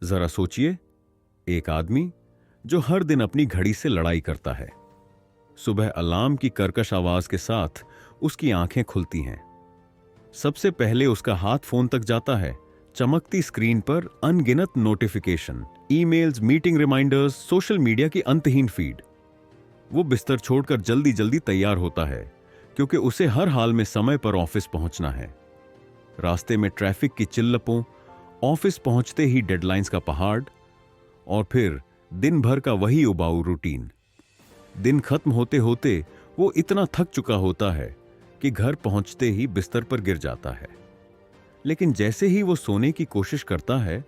जरा सोचिए, एक आदमी जो हर दिन अपनी घड़ी से लड़ाई करता है। सुबह अलार्म की कर्कश आवाज के साथ उसकी आंखें खुलती हैं। सबसे पहले उसका हाथ फोन तक जाता है। चमकती स्क्रीन पर अनगिनत notification, emails, meeting reminders, social media की अंतहीन फीड। वो बिस्तर छोड़कर जल्दी जल्दी तैयार होता है, क्योंकि उसे हर हाल में समय पर ऑफिस पहुंचना है। रास्ते में ट्रैफिक की चिल्लपों, ऑफिस पहुंचते ही डेडलाइंस का पहाड़, और फिर दिन भर का वही उबाऊ रूटीन। दिन खत्म होते होते वो इतना थक चुका होता है कि घर पहुंचते ही बिस्तर पर गिर जाता है। लेकिन जैसे ही वो सोने की कोशिश करता है,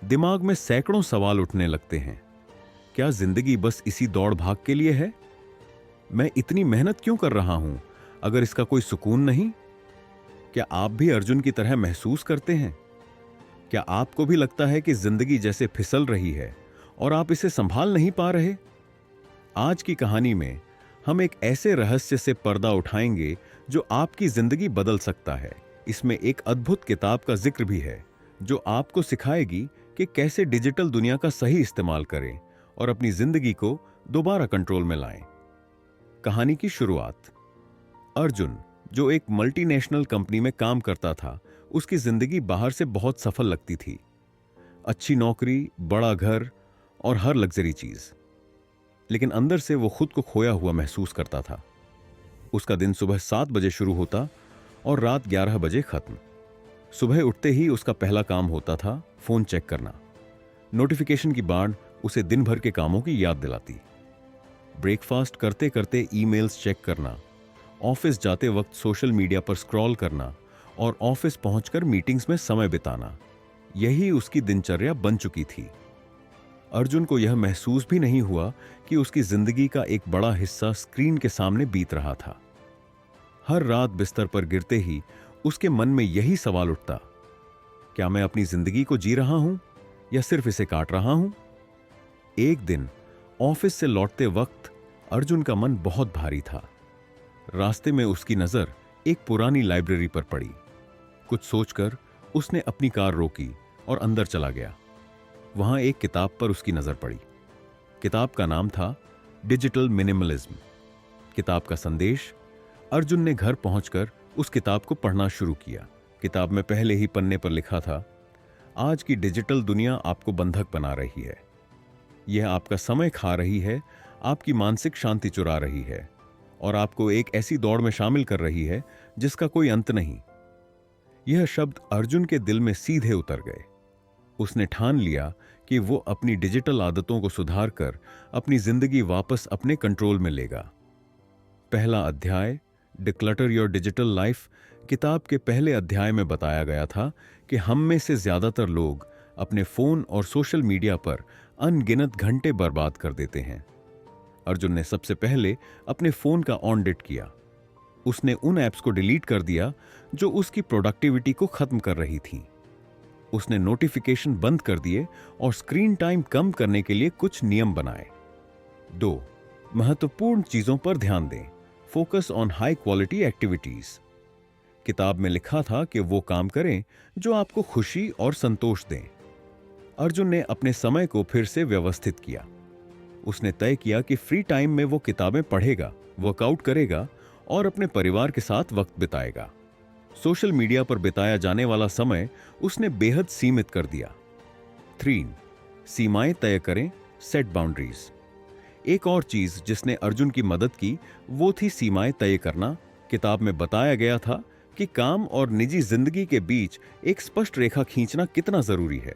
दिमाग में सैकड़ों सवाल उठने लगते हैं। क्या जिंदगी बस इसी दौड़ भाग के लिए है? मैं इतनी मेहनत क्यों कर रहा हूं अगर इसका कोई सुकून नहीं? क्या आप भी अर्जुन की तरह महसूस करते हैं? क्या आपको भी लगता है कि जिंदगी जैसे फिसल रही है और आप इसे संभाल नहीं पा रहे? आज की कहानी में हम एक ऐसे रहस्य से पर्दा उठाएंगे जो आपकी जिंदगी बदल सकता है। इसमें एक अद्भुत किताब का जिक्र भी है जो आपको सिखाएगी कि कैसे डिजिटल दुनिया का सही इस्तेमाल करें और अपनी जिंदगी को दोबारा कंट्रोल में लाएं। कहानी की शुरुआत। अर्जुन, जो एक मल्टीनेशनल कंपनी में काम करता था, उसकी जिंदगी बाहर से बहुत सफल लगती थी। अच्छी नौकरी, बड़ा घर और हर लग्जरी चीज। लेकिन अंदर से वो खुद को खोया हुआ महसूस करता था। उसका दिन सुबह 7 बजे शुरू होता और रात 11 बजे खत्म। सुबह उठते ही उसका पहला काम होता था फोन चेक करना। नोटिफिकेशन की बाढ़ उसे दिन भर के कामों की याद दिलाती। ब्रेकफास्ट करते करते ईमेल्स चेक करना, ऑफिस जाते वक्त सोशल मीडिया पर स्क्रॉल करना और ऑफिस पहुंचकर मीटिंग्स में समय बिताना, यही उसकी दिनचर्या बन चुकी थी। अर्जुन को यह महसूस भी नहीं हुआ कि उसकी जिंदगी का एक बड़ा हिस्सा स्क्रीन के सामने बीत रहा था। हर रात बिस्तर पर गिरते ही उसके मन में यही सवाल उठता, क्या मैं अपनी जिंदगी को जी रहा हूं या सिर्फ इसे काट रहा हूं? एक दिन ऑफिस से लौटते वक्त अर्जुन का मन बहुत भारी था। रास्ते में उसकी नजर एक पुरानी लाइब्रेरी पर पड़ी। कुछ सोचकर उसने अपनी कार रोकी और अंदर चला गया। वहां एक किताब पर उसकी नजर पड़ी। किताब का नाम था डिजिटल मिनिमलिज्म। किताब का संदेश। अर्जुन ने घर पहुंचकर उस किताब को पढ़ना शुरू किया। किताब में पहले ही पन्ने पर लिखा था, आज की डिजिटल दुनिया आपको बंधक बना रही है। यह आपका समय खा रही है, आपकी मानसिक शांति चुरा रही है और आपको एक ऐसी दौड़ में शामिल कर रही है जिसका कोई अंत नहीं। यह शब्द अर्जुन के दिल में सीधे उतर गए। उसने ठान लिया कि वो अपनी डिजिटल आदतों को सुधार कर अपनी जिंदगी वापस अपने कंट्रोल में लेगा। पहला अध्याय, डिक्लटर योर डिजिटल लाइफ। किताब के पहले अध्याय में बताया गया था कि हम में से ज्यादातर लोग अपने फोन और सोशल मीडिया पर अनगिनत घंटे बर्बाद कर देते हैं। अर्जुन ने सबसे पहले अपने फोन का ऑडिट किया। उसने उन ऐप्स को डिलीट कर दिया जो उसकी प्रोडक्टिविटी को खत्म कर रही थीं। उसने नोटिफिकेशन बंद कर दिए और स्क्रीन टाइम कम करने के लिए कुछ नियम बनाए। 2. महत्वपूर्ण चीजों पर ध्यान दें। Focus on high quality activities. किताब में लिखा था कि वो काम करें जो आपको खुशी और संतोष दें। अर्जुन ने अपने समय को फिर से व्यवस्थित किया। उसने तय किया कि फ्री टाइम में वो किताबें पढ़ेगा, वर्कआउट करेगा और अपने परिवार के साथ वक्त बिताएगा। सोशल मीडिया पर बिताया जाने वाला समय उसने बेहद सीमित कर दिया। 3. सीमाएं तय करें, सेट बाउंड्रीज। एक और चीज जिसने अर्जुन की मदद की वो थी सीमाएं तय करना। किताब में बताया गया था कि काम और निजी जिंदगी के बीच एक स्पष्ट रेखा खींचना कितना जरूरी है।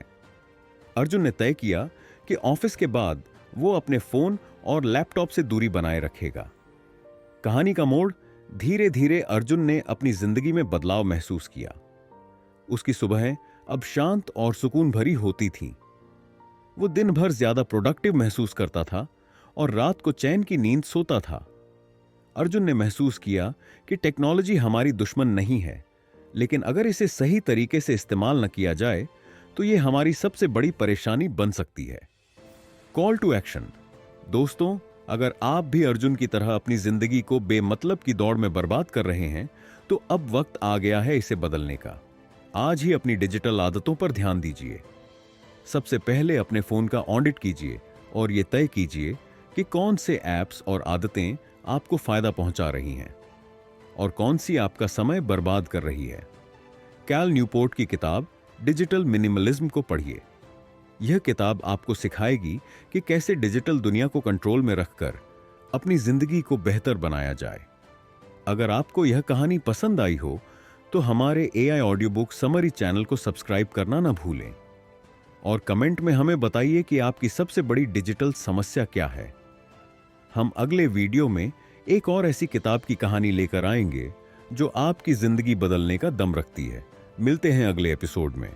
अर्जुन ने तय किया कि ऑफिस के बाद वो अपने फोन और लैपटॉप से दूरी बनाए रखेगा। कहानी का मोड़। धीरे धीरे अर्जुन ने अपनी जिंदगी में बदलाव महसूस किया। उसकी सुबहें अब शांत और सुकून भरी होती थीं। वो दिन भर ज्यादा प्रोडक्टिव महसूस करता था और रात को चैन की नींद सोता था। अर्जुन ने महसूस किया कि टेक्नोलॉजी हमारी दुश्मन नहीं है, लेकिन अगर इसे सही तरीके से इस्तेमाल न किया जाए तो ये हमारी सबसे बड़ी परेशानी बन सकती है। Call to action. दोस्तों, अगर आप भी अर्जुन की तरह अपनी जिंदगी को बेमतलब की दौड़ में बर्बाद कर रहे हैं तो अब वक्त आ गया है इसे बदलने का। आज ही अपनी डिजिटल आदतों पर ध्यान दीजिए। सबसे पहले अपने फोन का ऑडिट कीजिए और ये तय कीजिए कि कौन से ऐप्स और आदतें आपको फायदा पहुंचा रही हैं और कौन सी आपका समय बर्बाद कर रही है। कैल न्यूपोर्ट की किताब डिजिटल मिनिमलिज्म को पढ़िए। यह किताब आपको सिखाएगी कि कैसे डिजिटल दुनिया को कंट्रोल में रखकर अपनी जिंदगी को बेहतर बनाया जाए। अगर आपको यह कहानी पसंद आई हो तो हमारे AI audio book summary channel को सब्सक्राइब करना ना भूलें और कमेंट में हमें बताइए कि आपकी सबसे बड़ी डिजिटल समस्या क्या है। हम अगले वीडियो में एक और ऐसी किताब की कहानी लेकर आएंगे जो आपकी जिंदगी बदलने का दम रखती है। मिलते हैं अगले एपिसोड में।